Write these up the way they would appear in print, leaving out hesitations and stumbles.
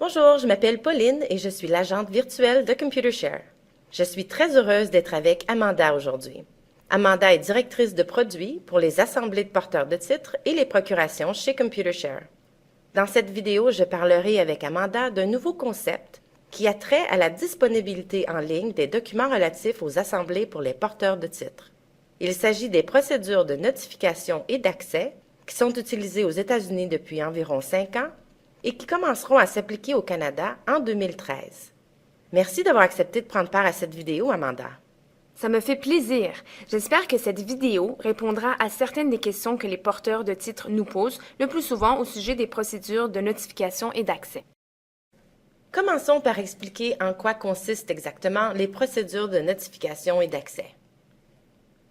Bonjour, je m'appelle Pauline et je suis l'agente virtuelle de Computershare. Je suis très heureuse d'être avec Amanda aujourd'hui. Amanda est directrice de produits pour les assemblées de porteurs de titres et les procurations chez Computershare. Dans cette vidéo, je parlerai avec Amanda d'un nouveau concept qui a trait à la disponibilité en ligne des documents relatifs aux assemblées pour les porteurs de titres. Il s'agit des procédures de notification et d'accès qui sont utilisées aux États-Unis depuis environ 5 ans et qui commenceront à s'appliquer au Canada en 2013. Merci d'avoir accepté de prendre part à cette vidéo, Amanda. Ça me fait plaisir. J'espère que cette vidéo répondra à certaines des questions que les porteurs de titres nous posent le plus souvent au sujet des procédures de notification et d'accès. Commençons par expliquer en quoi consistent exactement les procédures de notification et d'accès.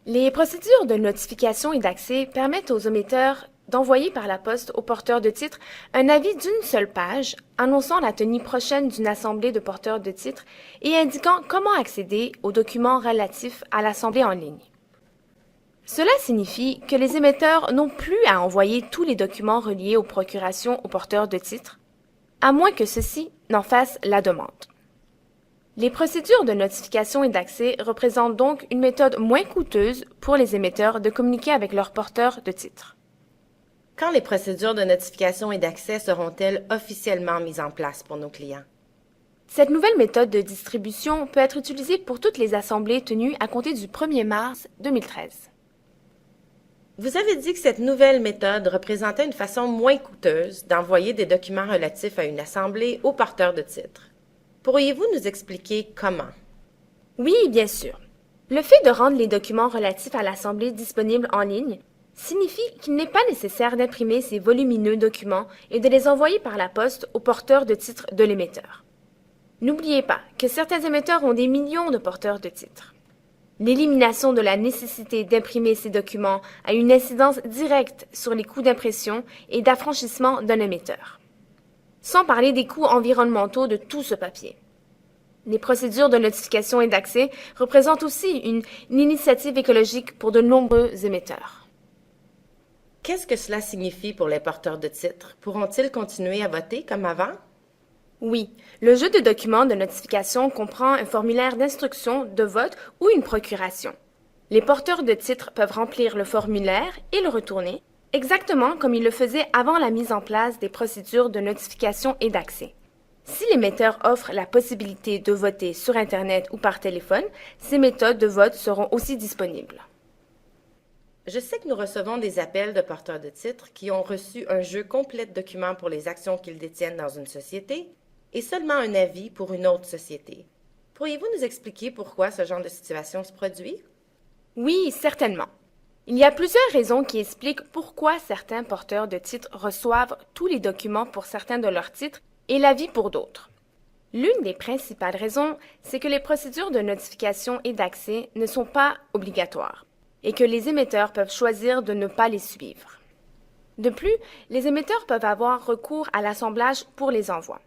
Les procédures de notification et d'accès permettent aux émetteurs d'envoyer par la poste aux porteurs de titres un avis d'une seule page annonçant la tenue prochaine d'une assemblée de porteurs de titres et indiquant comment accéder aux documents relatifs à l'assemblée en ligne. Cela signifie que les émetteurs n'ont plus à envoyer tous les documents reliés aux procurations aux porteurs de titres, à moins que ceux-ci n'en fassent la demande. Les procédures de notification et d'accès représentent donc une méthode moins coûteuse pour les émetteurs de communiquer avec leurs porteurs de titres. Quand les procédures de notification et d'accès seront-elles officiellement mises en place pour nos clients? Cette nouvelle méthode de distribution peut être utilisée pour toutes les assemblées tenues à compter du 1er mars 2013. Vous avez dit que cette nouvelle méthode représentait une façon moins coûteuse d'envoyer des documents relatifs à une assemblée aux porteurs de titres. Pourriez-vous nous expliquer comment? Oui, bien sûr. Le fait de rendre les documents relatifs à l'assemblée disponibles en ligne signifie qu'il n'est pas nécessaire d'imprimer ces volumineux documents et de les envoyer par la poste aux porteurs de titres de l'émetteur. N'oubliez pas que certains émetteurs ont des millions de porteurs de titres. L'élimination de la nécessité d'imprimer ces documents a une incidence directe sur les coûts d'impression et d'affranchissement d'un émetteur. Sans parler des coûts environnementaux de tout ce papier. Les procédures de notification et d'accès représentent aussi une initiative écologique pour de nombreux émetteurs. Qu'est-ce que cela signifie pour les porteurs de titres? Pourront-ils continuer à voter comme avant? Oui, le jeu de documents de notification comprend un formulaire d'instruction, de vote ou une procuration. Les porteurs de titres peuvent remplir le formulaire et le retourner, exactement comme ils le faisaient avant la mise en place des procédures de notification et d'accès. Si l'émetteur offre la possibilité de voter sur Internet ou par téléphone, ces méthodes de vote seront aussi disponibles. Je sais que nous recevons des appels de porteurs de titres qui ont reçu un jeu complet de documents pour les actions qu'ils détiennent dans une société et seulement un avis pour une autre société. Pourriez-vous nous expliquer pourquoi ce genre de situation se produit? Oui, certainement. Il y a plusieurs raisons qui expliquent pourquoi certains porteurs de titres reçoivent tous les documents pour certains de leurs titres et l'avis pour d'autres. L'une des principales raisons, c'est que les procédures de notification et d'accès ne sont pas obligatoires et que les émetteurs peuvent choisir de ne pas les suivre. De plus, les émetteurs peuvent avoir recours à l'assemblage pour les envois.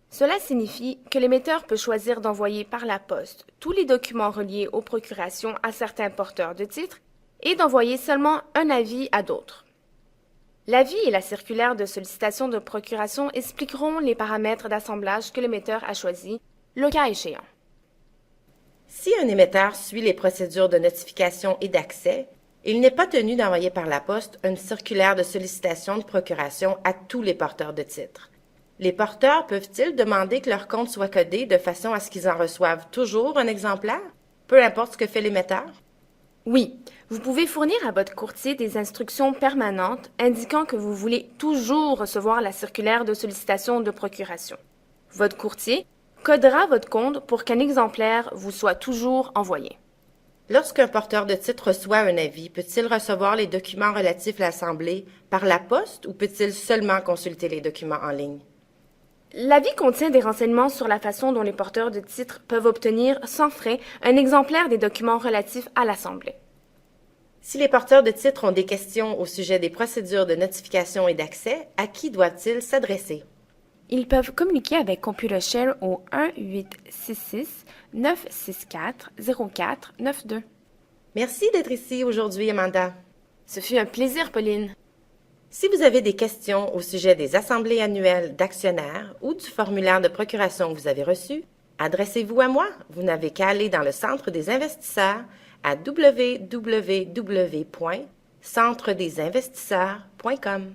Cela signifie que l'émetteur peut choisir d'envoyer par la poste tous les documents reliés aux procurations à certains porteurs de titres et d'envoyer seulement un avis à d'autres. L'avis et la circulaire de sollicitation de procuration expliqueront les paramètres d'assemblage que l'émetteur a choisis, le cas échéant. Si un émetteur suit les procédures de notification et d'accès, il n'est pas tenu d'envoyer par la poste une circulaire de sollicitation de procuration à tous les porteurs de titres. Les porteurs peuvent-ils demander que leur compte soit codé de façon à ce qu'ils en reçoivent toujours un exemplaire, peu importe ce que fait l'émetteur? Oui, vous pouvez fournir à votre courtier des instructions permanentes indiquant que vous voulez toujours recevoir la circulaire de sollicitation de procuration. Votre courtier codera votre compte pour qu'un exemplaire vous soit toujours envoyé. Lorsqu'un porteur de titre reçoit un avis, peut-il recevoir les documents relatifs à l'assemblée par la poste ou peut-il seulement consulter les documents en ligne? L'avis contient des renseignements sur la façon dont les porteurs de titres peuvent obtenir sans frais un exemplaire des documents relatifs à l'assemblée. Si les porteurs de titres ont des questions au sujet des procédures de notification et d'accès, à qui doivent-ils s'adresser? Ils peuvent communiquer avec Computershare au 1-866-964-0492. Merci d'être ici aujourd'hui, Amanda. Ce fut un plaisir, Pauline. Si vous avez des questions au sujet des assemblées annuelles d'actionnaires ou du formulaire de procuration que vous avez reçu, adressez-vous à moi. Vous n'avez qu'à aller dans le Centre des investisseurs à www.centredesinvestisseurs.com.